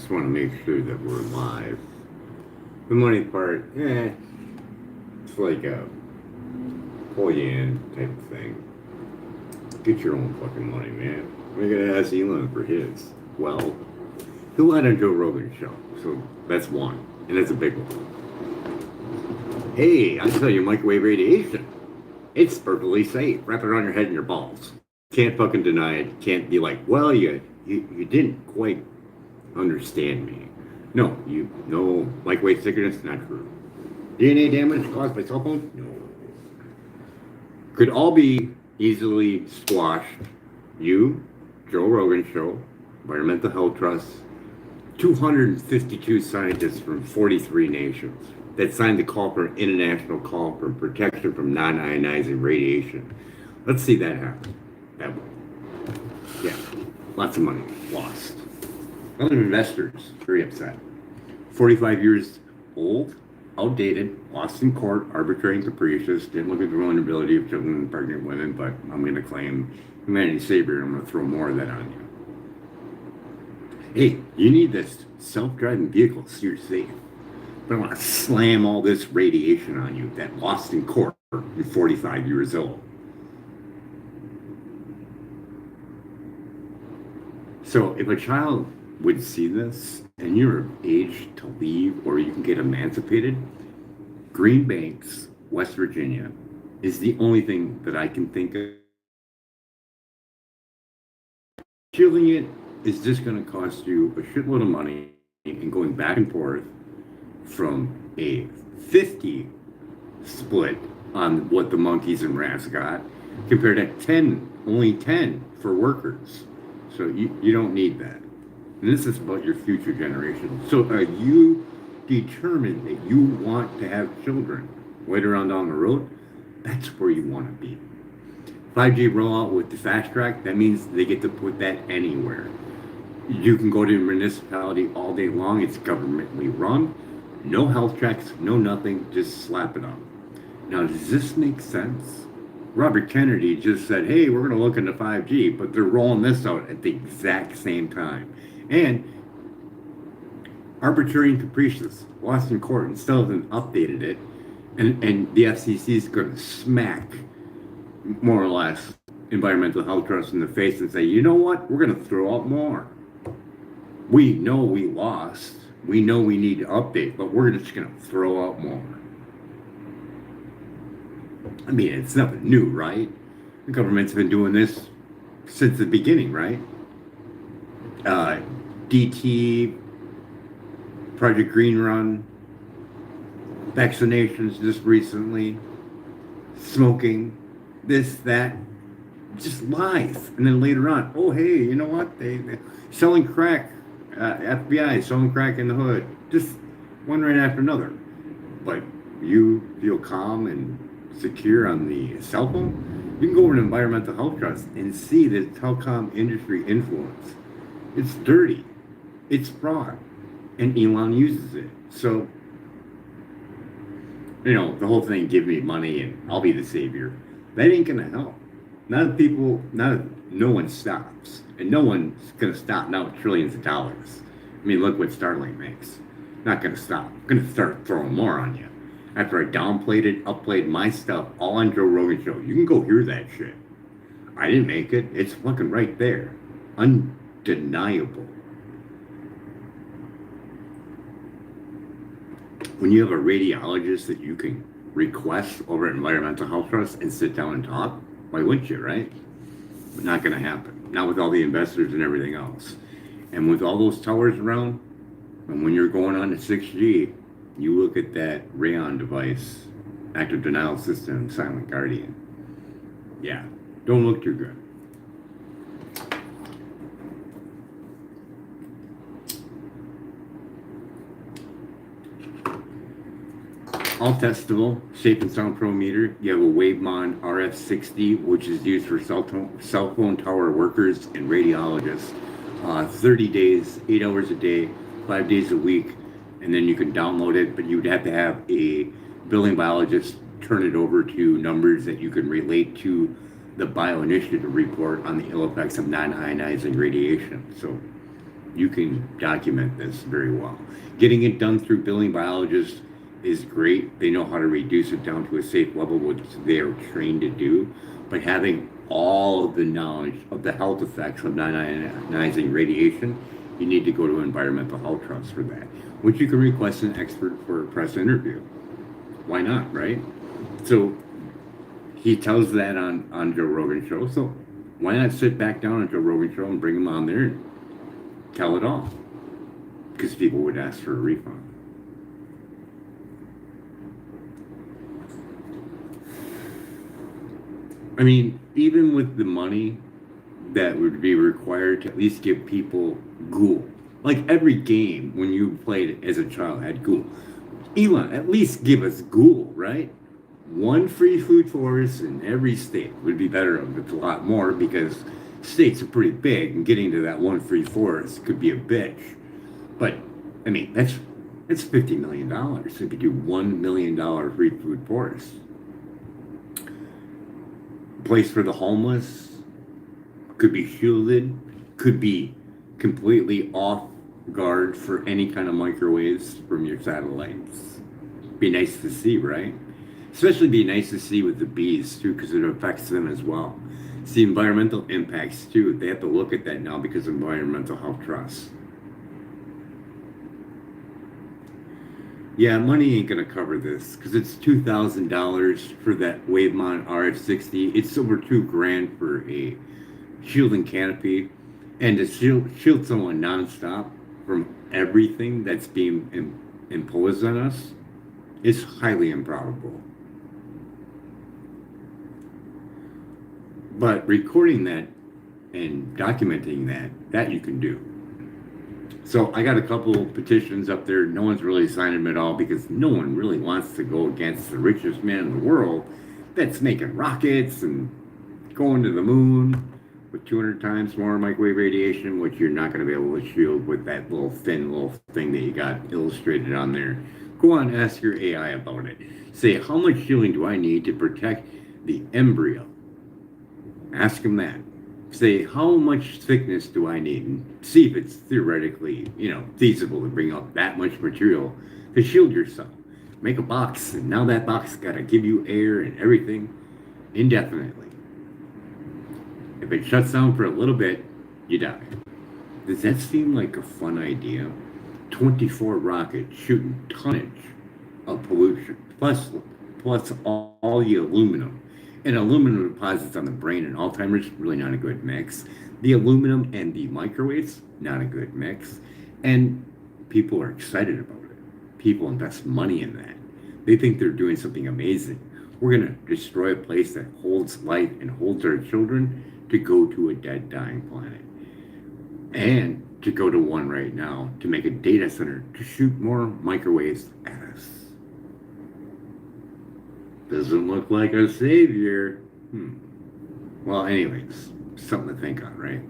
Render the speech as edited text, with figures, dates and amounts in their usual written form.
just want to make sure that we're live. The money part, it's like a pull you in type of thing. Get your own fucking money, man. We're gonna ask Elon for his. Well, he'll let on Joe Rogan show, so that's one, and that's a big one. Hey, I tell you, microwave radiation. It's perfectly safe. Wrap it around your head and your balls. Can't fucking deny it. Can't be like, well, you didn't quite understand me. No, microwave sickness, not true. DNA damage caused by cell phone? No. Could all be easily squashed. You, Joe Rogan Show, Environmental Health Trust, 252 scientists from 43 nations that signed the call for international call for protection from non-ionizing radiation. Let's see that happen. That way. Yeah, lots of money lost. Other investors very upset. 45 years old, outdated, lost in court, arbitrary and capricious, didn't look at the vulnerability of children and pregnant women, but I'm going to claim humanity's savior and I'm going to throw more of that on you. Hey, you need this self-driving vehicle so you're safe. But I want to slam all this radiation on you that lost in court. You're 45 years old. So if a child would see this and you're of age to leave or you can get emancipated, Green Banks, West Virginia, is the only thing that I can think of. Shielding it is just going to cost you a shitload of money and going back and forth from a 50 split on what the monkeys and rats got compared to 10, only 10 for workers. So you don't need that. And this is about your future generation. So are you determined that you want to have children later on down the road? That's where you want to be. 5G rollout with the fast track, that means they get to put that anywhere. You can go to a municipality all day long. It's governmentally run. No health checks, no nothing, just slap it up. Now, does this make sense? Robert Kennedy just said, hey, we're going to look into 5G, but they're rolling this out at the exact same time. And arbitrary and capricious, lost in court and still hasn't updated it. And the FCC is going to smack, more or less, Environmental Health Trust in the face and say, you know what, we're going to throw out more. We know we lost. We know we need to update, but we're just going to throw out more. I mean, it's nothing new, right? The government's been doing this since the beginning, right? DT, Project Green Run, vaccinations just recently, smoking, this, that, just lies. And then later on, oh, hey, you know what? They selling crack, FBI selling crack in the hood, just one right after another. But you feel calm and secure on the cell phone, you can go over to Environmental Health Trust and see the telecom industry influence. It's dirty. It's fraud. And Elon uses it. So, the whole thing, give me money and I'll be the savior. That ain't going to help. No one stops. And no one's going to stop now with trillions of dollars. I mean, look what Starlink makes. Not going to stop. I'm going to start throwing more on you. After I upplayed my stuff all on Joe Rogan Show. You can go hear that shit. I didn't make it. It's fucking right there. Undeniable. When you have a radiologist that you can request over at Environmental Health Trust and sit down and talk, why wouldn't you, right? But not going to happen. Not with all the investors and everything else. And with all those towers around, and when you're going on to 6G, you look at that Rayon device, active denial system, silent guardian. Yeah, don't look too good. All testable, safe and sound pro meter. You have a Wavemon RF60, which is used for cell phone tower workers and radiologists. 30 days, 8 hours a day, 5 days a week. And then you can download it, but you'd have to have a billing biologist turn it over to numbers that you can relate to the bioinitiative report on the ill effects of non-ionizing radiation. So you can document this very well. Getting it done through building biologists is great. They know how to reduce it down to a safe level, which they are trained to do. But having all of the knowledge of the health effects of non-ionizing radiation, you need to go to Environmental Health Trust for that, which you can request an expert for a press interview. Why not, right? So he tells that on Joe Rogan's show. So why not sit back down on Joe Rogan's show and bring him on there and tell it all? Because people would ask for a refund. I mean, even with the money that would be required to at least give people ghoul. Like every game when you played as a child had ghoul. Elon, at least give us ghoul, right? One free food forest in every state would be better if it's a lot more, because states are pretty big and getting to that one free forest could be a bitch. But I mean, that's $50 million if you do $1 million free food forest. Place for the homeless could be shielded, could be completely off guard for any kind of microwaves from your satellites. Be nice to see, right? Especially be nice to see with the bees too, because it affects them as well. See, environmental impacts too, they have to look at that now because of Environmental Health Trust. Yeah, money ain't gonna cover this because it's $2,000 for that Wavemont RF60. It's over $2,000 for a shielding canopy, and to shield someone nonstop from everything that's being imposed on us is highly improbable. But recording that and documenting that you can do. So I got a couple petitions up there. No one's really signed them at all because no one really wants to go against the richest man in the world that's making rockets and going to the moon with 200 times more microwave radiation, which you're not going to be able to shield with that little thin little thing that you got illustrated on there. Go on, ask your AI about it. Say, how much shielding do I need to protect the embryo? Ask them that. Say, how much thickness do I need? And see if it's theoretically, feasible to bring up that much material to shield yourself. Make a box, and now that box got to give you air and everything indefinitely. If it shuts down for a little bit, you die. Does that seem like a fun idea? 24 rockets shooting tonnage of pollution, plus all the aluminum. And aluminum deposits on the brain and Alzheimer's, really not a good mix. The aluminum and the microwaves, not a good mix. And people are excited about it. People invest money in that. They think they're doing something amazing. We're going to destroy a place that holds life and holds our children to go to a dead, dying planet. And to go to one right now to make a data center to shoot more microwaves at us. Doesn't look like a savior. Well, anyways, something to think on, right?